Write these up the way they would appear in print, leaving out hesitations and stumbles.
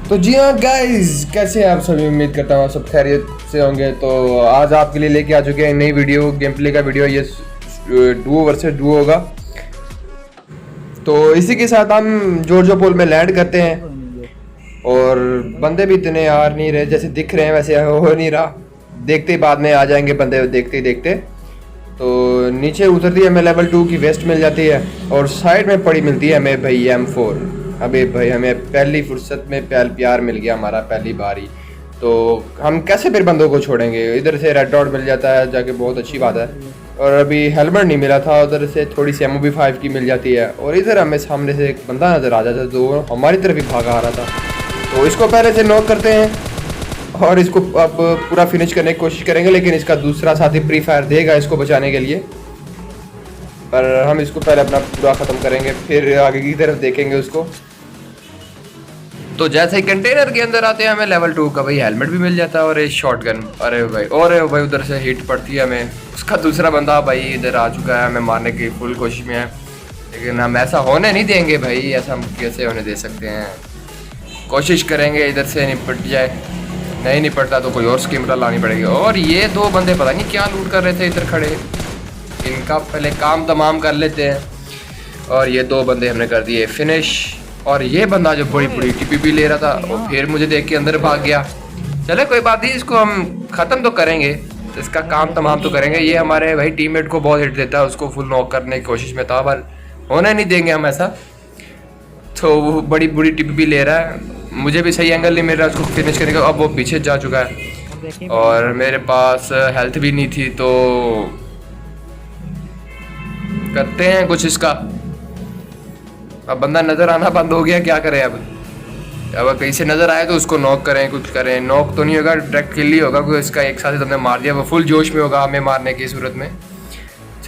तो जी हाँ गाइस, कैसे हैं आप सभी। उम्मीद करता हूँ आप सब खैरियत से होंगे। तो आज आपके लिए लेके आ चुके हैं नई वीडियो, गेम प्ले का वीडियो। ये डुओ वर्सेस डुओ होगा। तो इसी के साथ हम जॉर्जो पोल में लैंड करते हैं। और बंदे भी इतने यार नहीं रहे, जैसे दिख रहे हैं वैसे हो नहीं रहा। देखते ही बाद में आ जाएंगे बंदे, देखते ही देखते। तो नीचे उतरती है हमें लेवल 2 की वेस्ट मिल जाती है, और साइड में पड़ी मिलती है हमें भाई M4। अबे भाई हमें पहली फुर्सत में प्यार मिल गया हमारा, पहली बारी। तो हम कैसे फिर बंदों को छोड़ेंगे। इधर से रेड डॉट मिल जाता है जाके, बहुत अच्छी बात है। और अभी हेलमेट नहीं मिला था, उधर से थोड़ी सी MOB5 की मिल जाती है। और इधर हमें सामने से एक बंदा नज़र आ जाता है जो हमारी तरफ ही भागा आ रहा था। तो इसको पहले से नॉक करते हैं और इसको अब पूरा फिनिश करने की कोशिश करेंगे, लेकिन इसका दूसरा साथी प्री फायर देगा इसको बचाने के लिए। पर हम इसको पहले अपना पूरा ख़त्म करेंगे, फिर आगे की तरफ देखेंगे उसको। तो जैसे ही कंटेनर के अंदर आते हैं हमें लेवल 2 का भाई हेलमेट भी मिल जाता है और एक शॉटगन। अरे भाई उधर से हिट पड़ती है हमें। उसका दूसरा बंदा भाई इधर आ चुका है, हमें मारने की फुल कोशिश में है। लेकिन हम ऐसा होने नहीं देंगे भाई, ऐसा हम कैसे होने दे सकते हैं। कोशिश करेंगे इधर से निपट जाए, नहीं निपटता तो कोई और स्कीम लानी पड़ेगी। और ये दो बंदे पता नहीं क्या लूट कर रहे थे इधर खड़े, इनका पहले काम तमाम कर लेते हैं। और ये दो बंदे हमने कर दिए फिनिश। और ये बंदा जो बड़ी बड़ी TPP ले रहा था वो फिर मुझे देख के अंदर भाग गया। चले कोई बात नहीं, इसको हम ख़त्म तो करेंगे, इसका काम तमाम तो करेंगे। ये हमारे भाई टीममेट को बहुत हिट देता है, उसको फुल नॉक करने की कोशिश में था, पर होने नहीं देंगे हम ऐसा। तो वो बड़ी बड़ी TPP ले रहा है, मुझे भी सही एंगल नहीं मिल रहा उसको फिनिश करने का। अब वो पीछे जा चुका है और मेरे पास हेल्थ भी नहीं थी, तो करते हैं कुछ इसका। अब बंदा नज़र आना बंद हो गया, क्या करें अब कहीं से नज़र आए तो उसको नॉक करें, कुछ करें। नॉक तो नहीं होगा, डायरेक्ट किल ही होगा, क्योंकि इसका एक साथ ही तुमने मार दिया। वो फुल जोश में होगा हमें मारने की सूरत में।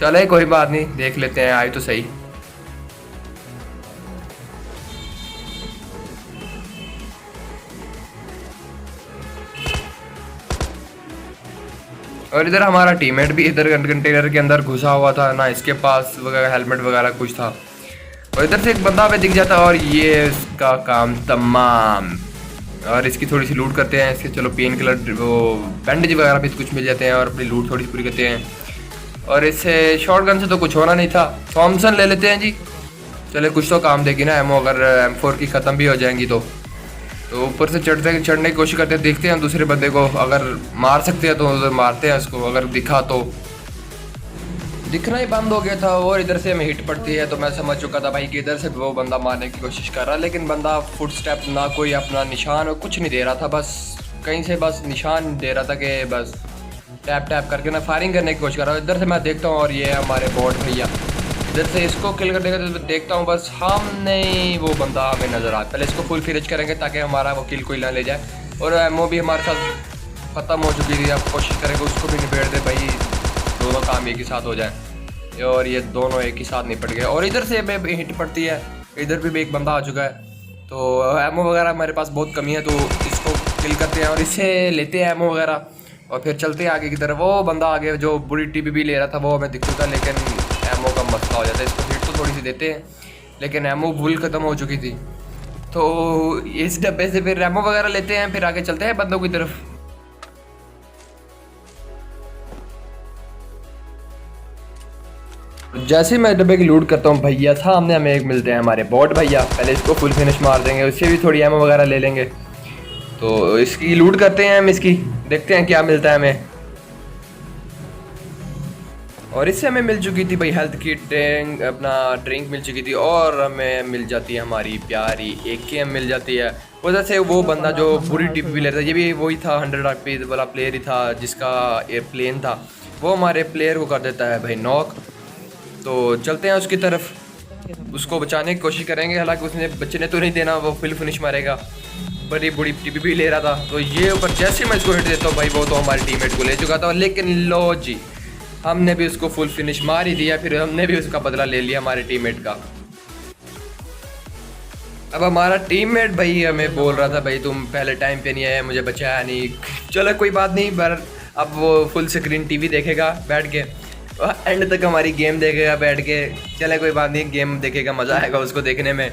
चले कोई बात नहीं, देख लेते हैं, आए तो सही। और इधर हमारा टीममेट भी इधर कंटेनर के अंदर घुसा हुआ था ना, इसके पास वगैरह हेलमेट वगैरह कुछ था। और इधर से एक बंदा हमें दिख जाता है और ये इसका काम तमाम। और इसकी थोड़ी सी लूट करते हैं इसके। चलो पेन किलर वो बैंडेज वगैरह भी कुछ मिल जाते हैं और अपनी लूट थोड़ी सी पूरी करते हैं। और इससे शॉटगन से तो कुछ होना नहीं था, थॉमसन ले लेते हैं जी। चले कुछ तो काम देगी ना एमओ, अगर M4 की ख़त्म भी हो जाएंगी तो ऊपर से चढ़ने की कोशिश करते हैं। देखते हैं दूसरे बंदे को, अगर मार सकते हैं तो उधर मारते हैं उसको, अगर दिखा तो। दिखना ही बंद हो गया था और इधर से हमें हिट पड़ती है, तो मैं समझ चुका था भाई कि इधर से वो बंदा मारने की कोशिश कर रहा है। लेकिन बंदा फुट स्टेप ना कोई अपना निशान और कुछ नहीं दे रहा था, बस कहीं से बस निशान दे रहा था कि बस टैप टैप करके ना फायरिंग करने की कोशिश कर रहा हूँ। इधर से मैं देखता हूँ और ये हमारे बॉट भैया, इधर से इसको किल करने का तो देखता हूँ, बस हमने वो बंदा हमें नज़र आ। पहले इसको फुल फिनिश करेंगे ताकि हमारा वो किल कोई ना ले जाए। और एमओ भी हमारे साथ ख़त्म हो चुकी थी, अब कोशिश करेंगे उसको भी निपेट दे भाई, दोनों काम एक ही साथ हो जाए। और ये दोनों एक ही साथ निपट गए। और इधर से हमें हिट पड़ती है, इधर भी एक बंदा आ चुका है। तो एमओ वगैरह हमारे पास बहुत कमी है, तो इसको किल करते हैं और इससे लेते हैं एमओ वगैरह और फिर चलते हैं आगे की तरफ। वो बंदा आगे जो बुरी TPP ले रहा था वो हमें दिख चुका, लेकिन एमओ का मसला हो जाता है। इसको हिट तो थोड़ी सी देते हैं, लेकिन एमओ भूल ख़त्म हो चुकी थी। तो इस डब्बे से फिर एमओ वगैरह लेते हैं, फिर आगे चलते हैं बंदों की तरफ। जैसे मैं डब्बे की लूट करता हूँ भैया, सामने हमें एक मिलते हैं हमारे बॉट भैया। पहले इसको फुल फिनिश मार देंगे, उससे भी थोड़ी एमओ वगैरह ले लेंगे। तो इसकी लूट करते हैं हम, इसकी देखते हैं क्या मिलता है हमें। और इससे हमें मिल चुकी थी भाई हेल्थ किट, अपना ड्रिंक मिल चुकी थी, और हमें मिल जाती है हमारी प्यारी AKM मिल जाती है। उधर से वो बंदा जो बुरी TPP ले रहा था, ये भी वही था 100 RP वाला प्लेयर ही था जिसका एयरप्लेन था, वो हमारे प्लेयर को कर देता है भाई नॉक। तो चलते हैं उसकी तरफ, उसको बचाने की कोशिश करेंगे। हालांकि उसने बचने तो नहीं देना, वो फुल फिनिश मारेगा। बड़ी बुरी TPP ले रहा था, तो ये ऊपर जैसे मैं इसको हिट देता हूँ भाई, वो तो हमारे टीममेट को ले चुका था। लेकिन लो जी, हमने भी उसको फुल फिनिश मार ही दिया, फिर हमने भी उसका बदला ले लिया हमारे टीममेट का। अब हमारा टीममेट भाई हमें बोल रहा था भाई तुम पहले टाइम पे नहीं आए, मुझे बचाया नहीं। चलो कोई बात नहीं, पर अब वो फुल स्क्रीन TV देखेगा बैठ के, एंड तक हमारी गेम देखेगा बैठ के। चले कोई बात नहीं, गेम देखेगा, मज़ा आएगा उसको देखने में।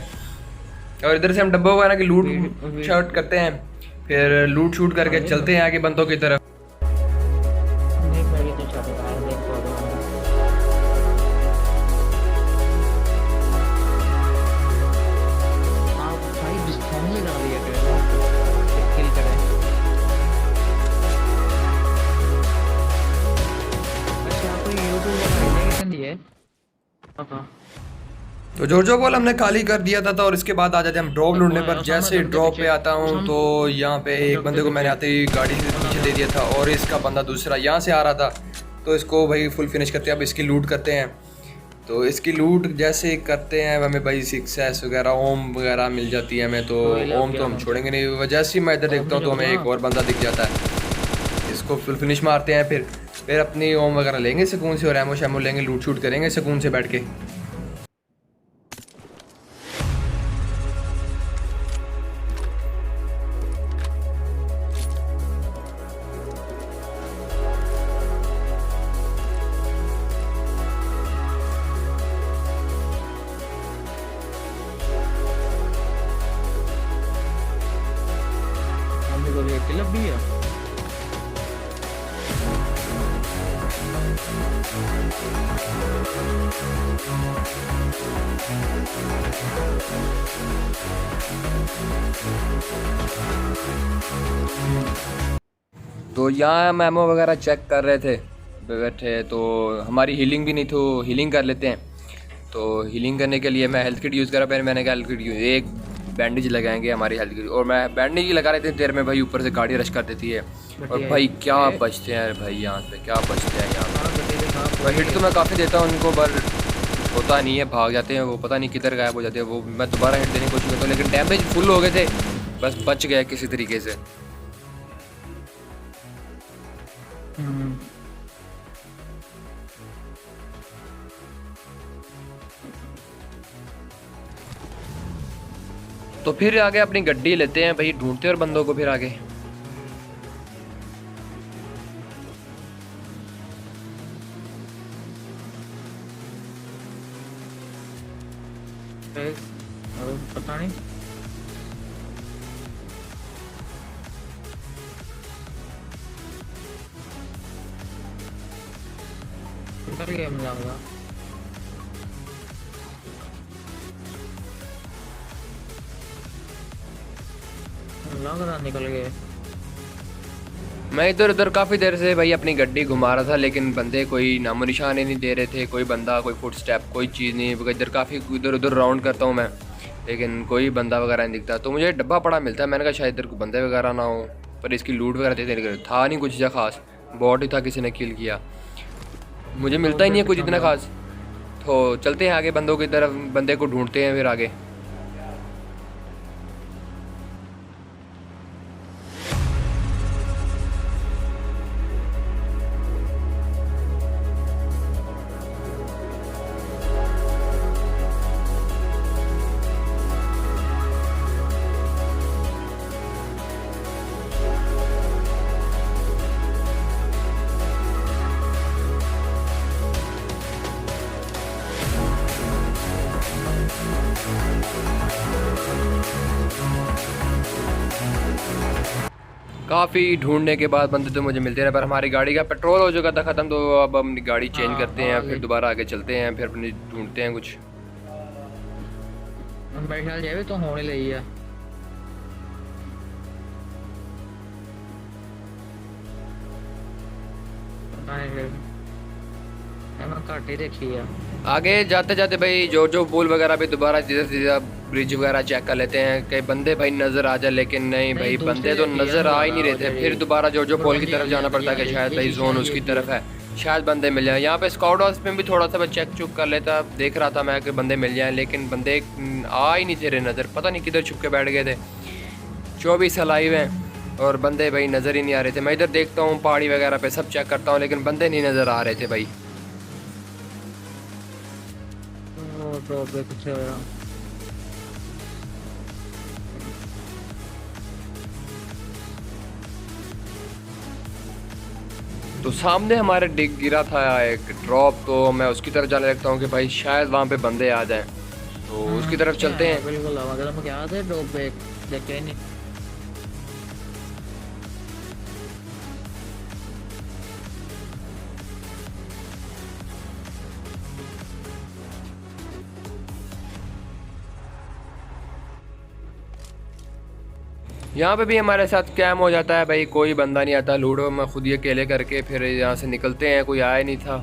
और इधर से हम डब्बा वगैरह की लूट वीड- शॉट करते हैं, फिर लूट शूट करके चलते हैं आगे बंदों की तरफ। नहीं मेरी तो चल रहा है, देख पा रहा हूँ। आप भाई डिस्काउंट में डाल दिया करें ना, किल करें। अच्छा आपको यूट्यूब का कैसे दिए? हाँ तो जो बॉल हमने खाली कर दिया था और इसके बाद आ जाते हैं हम ड्रॉप लूटने पर। जैसे ड्रॉप पे आता हूँ तो यहाँ पे एक बंदे को मैंने आते ही गाड़ी से पीछे दे दिया था और इसका बंदा दूसरा यहाँ से आ रहा था, तो इसको भाई फुल फिनिश करते हैं। अब इसकी लूट करते हैं, तो इसकी लूट जैसे करते हैं हमें भाई सक्सेस वगैरह ओम वगैरह मिल जाती है हमें, तो ओम तो हम छोड़ेंगे नहीं। जैसे ही मैं इधर देखता हूँ तो हमें एक और बंदा दिख जाता है, इसको फुल फिनिश मारते हैं। फिर अपनी ओम वगैरह लेंगे सुकून से और एमो शैमो लेंगे, लूट शूट करेंगे सुकून से बैठ के। हमने को ये किल भी है। तो यहाँ हम एमओ वगैरह चेक कर रहे थे बैठे, तो हमारी हीलिंग भी नहीं थी, तो हीलिंग कर लेते हैं। तो हीलिंग करने के लिए मैं हेल्थ किट यूज़ करा, पहले मैंने कहा हेल्थ किट यूज़, एक बैंडेज लगाएंगे हमारी हेल्थ किट, और मैं बैंडेज ही लगा रहे थे देर में भाई ऊपर से गाड़ी रश कर देती है। और भाई क्या बचते हैं भाई यहाँ पे, क्या बचते हैं यहाँ पे। हिट तो मैं काफ़ी देता हूँ उनको, पर होता नहीं है, भाग जाते हैं वो, पता नहीं किधर गायब हो जाते हैं वो। मैं दोबारा हिट देने की कोशिश करता हूँ लेकिन डैमेज फुल हो गए थे, बस बच गया किसी तरीके से। तो फिर आगे अपनी गड्डी लेते हैं भाई, ढूंढते हैं और बंदों को फिर आगे। पता नहीं किधर गया मिला होगा। लग रहा निकल गए। मैं इधर उधर काफ़ी देर से भाई अपनी गड्डी घुमा रहा था, लेकिन बंदे कोई नामो निशान ही नहीं दे रहे थे, कोई बंदा, कोई फुट स्टेप, कोई चीज़ नहीं। इधर काफ़ी इधर उधर राउंड करता हूँ मैं, लेकिन कोई बंदा वगैरह नहीं दिखता। तो मुझे डब्बा पड़ा मिलता है, मैंने कहा शायद इधर कोई बंदे वगैरह ना हो, पर इसकी लूट वगैरह देते नहीं, था नहीं कुछ ज़्यादा खास, बॉट ही था, किसी ने किल किया, मुझे मिलता ही नहीं है कुछ इतना खास। तो चलते हैं आगे बंदों की तरफ, बंदे को ढूंढते हैं फिर आगे। काफ़ी ढूंढने के बाद बंदे तो मुझे मिलते रहे, पर हमारी गाड़ी का पेट्रोल हो चुका था ख़त्म, तो अब हम गाड़ी चेंज करते हैं, फिर दोबारा आगे चलते हैं, फिर अपनी ढूंढते हैं कुछ। मेरे ख्याल जावे तो होने लगी है। घट ही देखी है। आगे जाते जाते भाई जो पुल वगैरह भी दोबारा सीधा सीधा ब्रिज वगैरह चेक कर लेते हैं, कई बंदे भाई नज़र आ जाए, लेकिन नहीं भाई बंदे तो नज़र आ ही नहीं रहे थे। फिर दोबारा जो पुल की तरफ जाना पड़ता है कि शायद भाई जोन उसकी तरफ है, शायद बंदे मिल जाए। यहाँ पे स्काउट हाउस में भी थोड़ा सा मैं चेक चुक कर लेता, देख रहा था मैं कि बंदे मिल जाएँ, लेकिन बंदे आ ही नहीं थे रहे नज़र, पता नहीं किधर छुप के बैठ गए थे। 24 लाइव हैं और बंदे भाई नज़र ही नहीं आ रहे थे। मैं इधर देखता हूँ पहाड़ी वगैरह पे सब चेक करता हूँ, लेकिन बंदे नहीं नज़र आ रहे थे भाई। कुछ तो सामने हमारे डिग गिरा था एक ड्रॉप, तो मैं उसकी तरफ जाने लगता हूँ कि भाई शायद वहाँ पे बंदे आ जाएं। तो उसकी तरफ चलते हैं। बिल्कुल अगर हम क्या थे ड्रॉप पे देखे नहीं। यहाँ पे भी हमारे साथ कैम हो जाता है भाई, कोई बंदा नहीं आता, लूडो में खुद ही अकेले करके फिर यहाँ से निकलते हैं, कोई आया नहीं था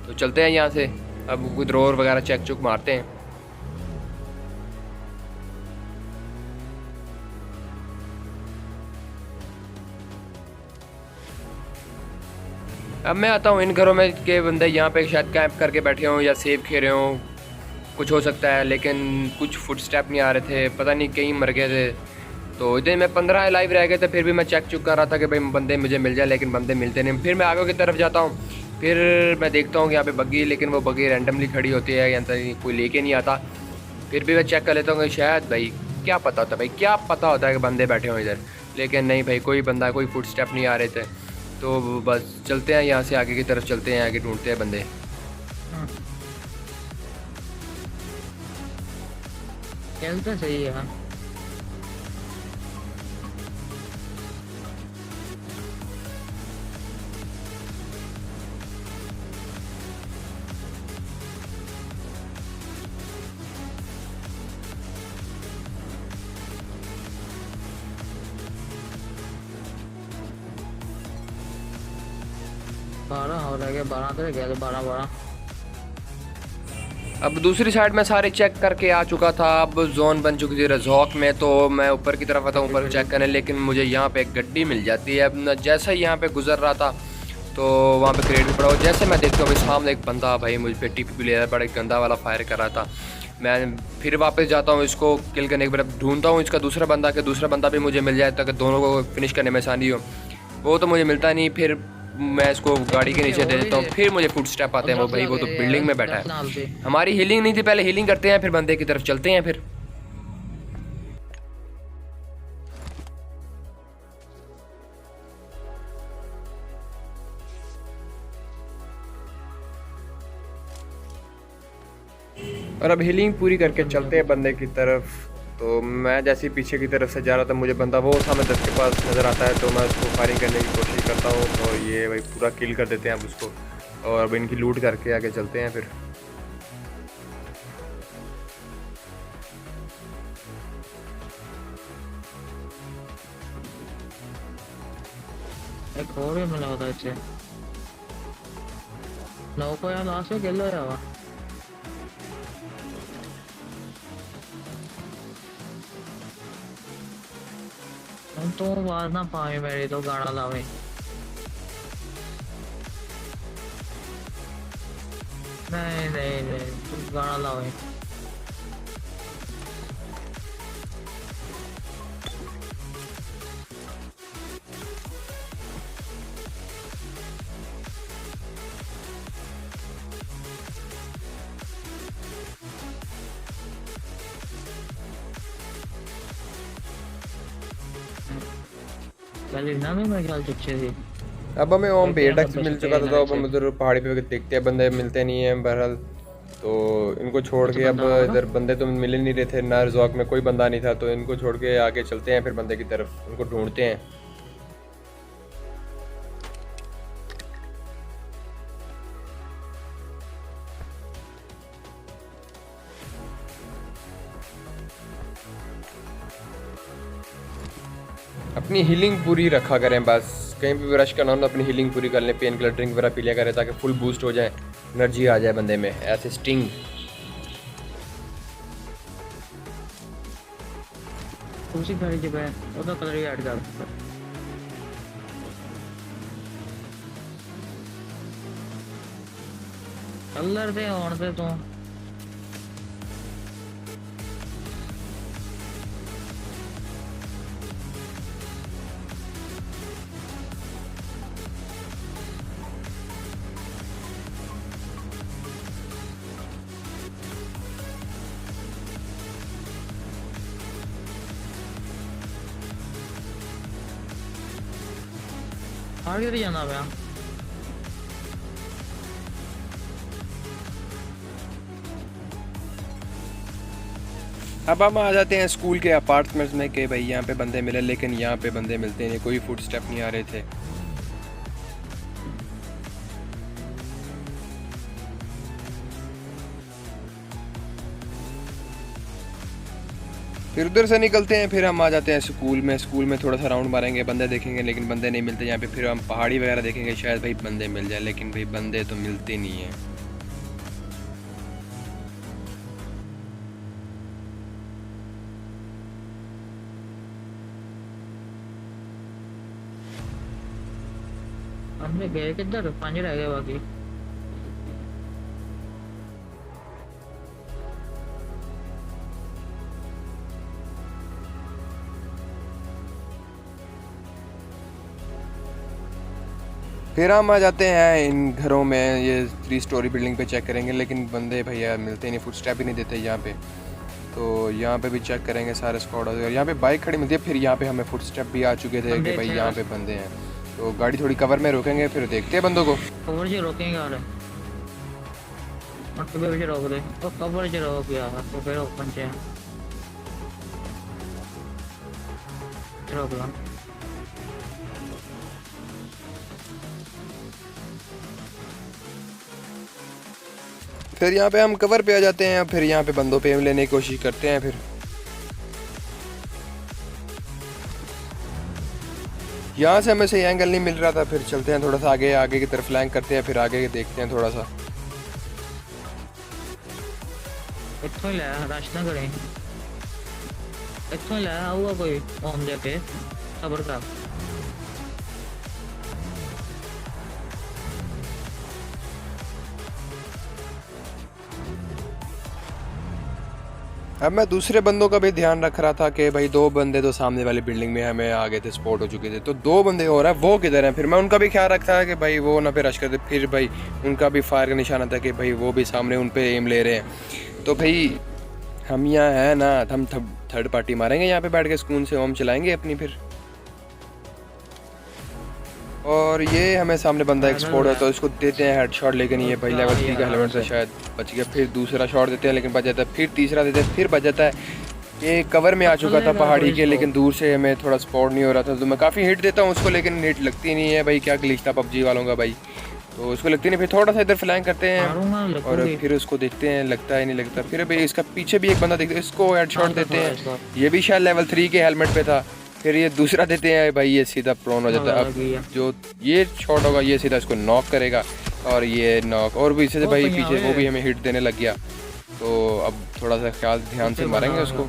तो चलते हैं यहाँ से। अब कोई ड्रोर वगैरह चेक चुक मारते हैं। अब मैं आता हूँ इन घरों में के बंदे यहाँ पे शायद कैंप करके बैठे हों या सेब खेल रहे हों, कुछ हो सकता है, लेकिन कुछ फुटस्टेप नहीं आ रहे थे, पता नहीं कहीं मर गए थे। तो इतने में 15 लाइव रह गए थे, फिर भी मैं चेक चुक कर रहा था कि भाई बंदे मुझे मिल जाए, लेकिन बंदे मिलते नहीं। फिर मैं आगे की तरफ जाता हूँ, फिर मैं देखता हूँ कि यहाँ पे बग्गी, लेकिन वो बग्गी रैंडमली खड़ी होती है या कोई लेके नहीं आता। फिर भी मैं चेक कर लेता हूँ कि शायद भाई क्या पता होता है, भाई क्या पता होता है कि बंदे बैठे हों इधर, लेकिन नहीं भाई कोई बंदा, कोई फुट स्टेप नहीं आ रहे थे। तो बस चलते हैं यहाँ से आगे की तरफ, चलते हैं आगे, ढूंढते हैं बंदे। चलता सही है। बारह हो रहा है, 12 तो गया, 12 अब दूसरी साइड में सारे चेक करके आ चुका था, अब जोन बन चुकी थी रजौक में, तो मैं ऊपर की तरफ आता हूँ ऊपर चेक करने, लेकिन मुझे यहाँ पे एक गड्डी मिल जाती है। अब जैसे ही यहाँ पे गुजर रहा था तो वहाँ पे क्रेट भी पड़ा हुआ, जैसे मैं देखता हूँ सामने एक बंदा भाई मुझ पर टिप ले रहा है, बड़ा गंदा वाला फायर कर रहा था। मैं फिर वापस जाता हूँ, इसको किल करने के बाद ढूंढता हूँ इसका दूसरा बंदा, कि दूसरा बंदा भी मुझे मिल जाए ताकि दोनों को फिनिश करने में आसानी हो। वो तो मुझे मिलता नहीं, फिर मैं इसको गाड़ी के नीचे दे देता हूँ, फिर मुझे फुट स्टेप आते हैं, वो भाई वो तो बिल्डिंग में बैठा है। हमारी हीलिंग नहीं थी, पहले हीलिंग करते हैं फिर बंदे की तरफ चलते हैं। फिर और अब हीलिंग पूरी करके चलते हैं बंदे की तरफ। तो मैं जैसे ही पीछे की तरफ से जा रहा था, मुझे बंदा वो सामने 10 के पास नज़र आता है, तो मैं उसको फायरिंग करने की कोशिश करता हूँ, तो ये भाई पूरा किल कर देते हैं अब उसको, और अब इनकी लूट करके आगे चलते हैं। फिर एक और ही मिला होता है। नौ को यार लास्ट में खेल रहा है। हम तो आवाज ना पावे, मेरी तो गाना लावे। नहीं नहीं नहीं, तू गाना लावे। ना में मेरे ख्याल से अच्छे थी। अब हमें ओम बेडक्स मिल चुका था, तो अब हम उधर पहाड़ी पे देखते हैं, बंदे मिलते नहीं हैं बहरहाल, तो इनको छोड़ के अब इधर बंदे तो मिल नहीं रहे थे, ना रिजॉर्ट में कोई बंदा नहीं था, तो इनको छोड़ के आगे चलते हैं फिर बंदे की तरफ, उनको ढूंढते हैं। अपनी हीलिंग पूरी रखा करें, बस कहीं भी रश करना हो अपनी हीलिंग पूरी कर लें, पेन किलर ड्रिंक वगैरह पी लिया करें ताकि फुल बूस्ट हो जाए, एनर्जी आ जाए बंदे में, ऐसे स्टिंग। उसी गाड़ी के पे उसका कलर ही ऐड कर। कलर दे ऑन पे तो आगे जाना है। अब हम आ जाते हैं स्कूल के अपार्टमेंट्स में कि भाई यहाँ पे बंदे मिले, लेकिन यहाँ पे बंदे मिलते नहीं, कोई फुट स्टेप नहीं आ रहे थे। फिर उधर से निकलते हैं, फिर हम आ जाते हैं स्कूल में। स्कूल में थोड़ा सा राउंड मारेंगे, बंदे देखेंगे, लेकिन बंदे नहीं मिलते यहाँ पे। फिर हम पहाड़ी वगैरह देखेंगे, शायद भाई बंदे मिल जाए, लेकिन भाई बंदे तो मिलते नहीं हैं। हमने गए किधर, 5 रह गए बाकी। फिर हम आ जाते हैं इन घरों में, ये 3 स्टोरी बिल्डिंग पे चेक करेंगे, लेकिन बंदे भैया मिलते नहीं, फुट स्टेप ही नहीं देते यहाँ पे। तो यहाँ पे भी चेक करेंगे सारे स्क्वाड वगैरह। यहाँ पे बाइक खड़ी मिलती है, फिर यहाँ पे हमें फुट स्टेप भी आ चुके थे कि भाई यहाँ पे बंदे हैं। तो गाड़ी थोड़ी कवर में रोकेंगे, फिर देखते हैं बंदों को। कवर से रोकेंगे यार, और कभी भी रोक दे तो कवर से रोक यार, तो फिर ओपन से रोक लो। फिर यहाँ पे हम कवर पे आ जाते हैं, फिर यहाँ पे बंदों पे लेने की कोशिश करते हैं। फिर यहाँ से हमें सही एंगल नहीं मिल रहा था, फिर चलते हैं थोड़ा सा आगे, आगे की तरफ फ्लैंक करते हैं, फिर आगे देखते हैं थोड़ा सा। इत्थों ही लाया रास्ता करें, इत्थों ही लाया हुआ कोई ओम जाके खबर का। अब मैं दूसरे बंदों का भी ध्यान रख रहा था कि भाई 2 बंदे तो सामने वाली बिल्डिंग में हमें आ गए थे, स्पॉट हो चुके थे, तो 2 बंदे हो रहा है, वो किधर हैं। फिर मैं उनका भी ख्याल रखता था कि भाई वो ना फिर रश कर दे। फिर भाई उनका भी फायर का निशाना था कि भाई वो भी सामने उन पे एम ले रहे हैं। तो भाई हम यहाँ हैं ना, हम थर्ड पार्टी मारेंगे यहाँ पे बैठ के, सुकून से होम चलाएंगे अपनी। फिर और ये हमें सामने बंदा एक स्पॉट है, तो इसको देते हैं हेडशॉट, लेकिन ये भाई लेवल 3 का हेलमेट से शायद बच गया। फिर दूसरा शॉट देते हैं, लेकिन बच जाता है। फिर तीसरा देते हैं, फिर बच जाता है। ये कवर में आ चुका था पहाड़ी के, लेकिन दूर से हमें थोड़ा स्पॉट नहीं हो रहा था। तो मैं काफ़ी हिट देता हूँ उसको, लेकिन हिट लगती नहीं है। भाई क्या ग्लिच था पबजी वालों का भाई, तो उसको लगती नहीं। फिर थोड़ा सा इधर फ्लैंक करते हैं और फिर उसको देखते हैं, लगता है नहीं लगता। फिर भाई इसका पीछे भी एक बंदा देखते हैं, इसको हेडशॉट देते हैं। ये भी शायद लेवल 3 के हेलमेट पे था। फिर ये दूसरा देते हैं, भाई ये सीधा प्रोन हो जाता है। अब जो ये शॉट होगा ये सीधा इसको नॉक करेगा, और ये नॉक और भी इससे भाई पीछे वो भी हमें हिट देने लग गया। तो अब थोड़ा सा ख्याल ध्यान से मारेंगे उसको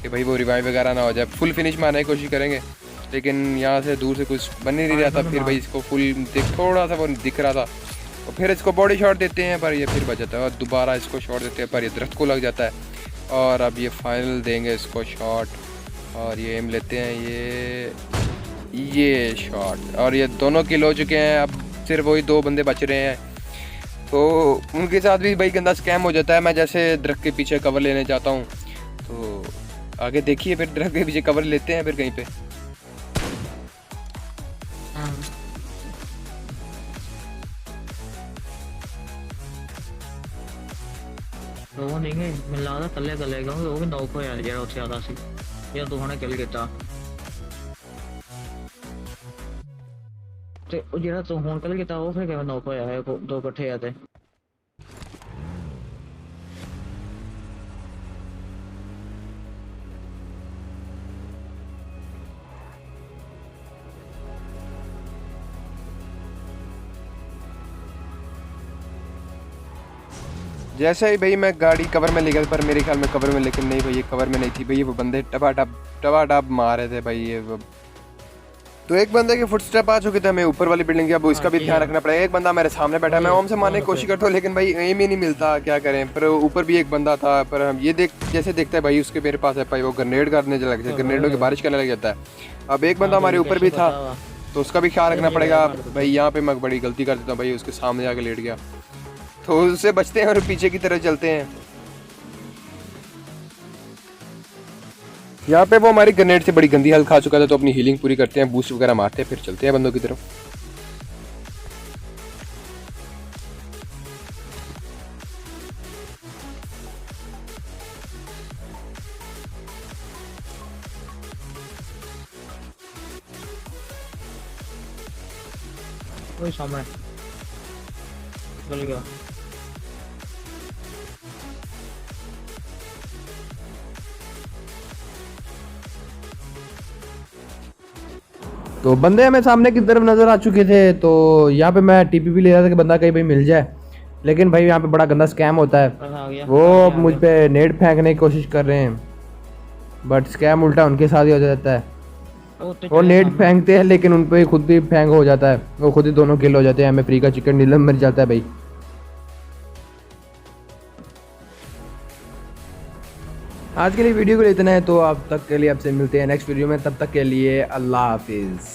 कि भाई वो रिवाइव वगैरह ना हो जाए। फुल फिनिश मारने की कोशिश करेंगे, लेकिन यहाँ से दूर से कुछ बन ही नहीं रहा था। फिर भाई इसको फुल थोड़ा सा वो दिख रहा था, और फिर इसको बॉडी शॉट देते हैं, पर ये फिर बच जाता है। और दोबारा इसको शॉट देते हैं, पर ये दरख्त को लग जाता है। और अब ये फाइनल देंगे इसको शॉट, और ये एम लेते हैं, ये शॉट, और ये दोनों किल हो चुके हैं। अब सिर्फ वही 2 बंदे बच रहे हैं, तो उनके साथ भी भाई गंदा स्कैम हो जाता है। मैं जैसे दरख्त के पीछे कवर लेने जाता हूँ, तो आगे देखिए, फिर दरख्त के पीछे कवर लेते हैं फिर कहीं पे। ਉਹ ਨਹੀਂ ਗਏ ਮੈਨੂੰ ਲੱਗਦਾ ਕੱਲੇ ਕੱਲੇ ਕਿਉਂਕਿ ਉਹ ਵੀ ਨੌਕ ਹੋਇਆ ਜਿਹੜਾ ਉੱਥੇ ਆਦਾ ਸੀ ਜਿਹੜਾ ਤੂੰ ਹੁਣੇ ਕਿਲ ਕੀਤਾ ਤੇ ਉਹ ਜਿਹੜਾ ਤੂੰ ਹੁਣ ਕਿਲ ਕੀਤਾ ਉਹ ਫਿਰ ਕਿਵੇਂ ਨੌਕ ਹੋਇਆ ਹੈ 2 ਇਕੱਠੇ ਆ ਤੇ जैसे ही भाई मैं गाड़ी कवर में ले गया, पर मेरे ख्याल में कवर में, लेकिन नहीं भाई ये कवर में नहीं थी भाई। ये वो बंदे टपा मार रहे थे भाई ये तो एक बंदे के फुटस्टेप आ चुके थे हमें ऊपर वाली बिल्डिंग की। अब इसका भी ध्यान रखना पड़ेगा। एक बंदा मेरे सामने बैठा है, मैं ओम से मारने की कोशिश करता हूँ, लेकिन भाई एम ही नहीं मिलता, क्या करें। पर ऊपर भी एक बंदा था, पर हम ये जैसे देखते हैं भाई उसके मेरे पास है भाई, वो ग्रेनेड करने लग जाता है, ग्रेनेडों की बारिश करने लग जाता है। अब एक बंदा हमारे ऊपर भी था, तो उसका भी ख्याल रखना पड़ेगा भाई। यहाँ पे मैं बड़ी गलती कर देता हूँ भाई, उसके सामने आके लेट गया, तो उससे बचते हैं और पीछे की तरफ चलते हैं। यहाँ पे वो हमारी ग्रेनेड से बड़ी गंदी हालत खा चुका था, तो अपनी हीलिंग पूरी करते हैं, बूस्ट वगैरह मारते हैं, फिर चलते हैं बंदों की तरफ। वही सामने चल गया। तो बंदे हमें सामने की तरफ नज़र आ चुके थे। तो यहाँ पे मैं टीपी ले रहा था कि बंदा कहीं भाई मिल जाए, लेकिन भाई यहाँ पे बड़ा गंदा स्कैम होता है। बस आ गया, वो आ गया, मुझ पे नेट फेंकने की कोशिश कर रहे हैं, बट स्कैम उल्टा उनके साथ ही हो जाता है। तो वो चले नेट सामने। फेंकते हैं लेकिन उन पे खुद भी फेंक हो जाता है, वो खुद ही दोनों किल हो जाते हैं। हमें फ्री का चिकन डिनर मिल जाता है भाई। आज के लिए वीडियो को इतना है, तो अब तक के लिए आपसे मिलते हैं नेक्स्ट वीडियो में। तब तक के लिए अल्लाह हाफिज़।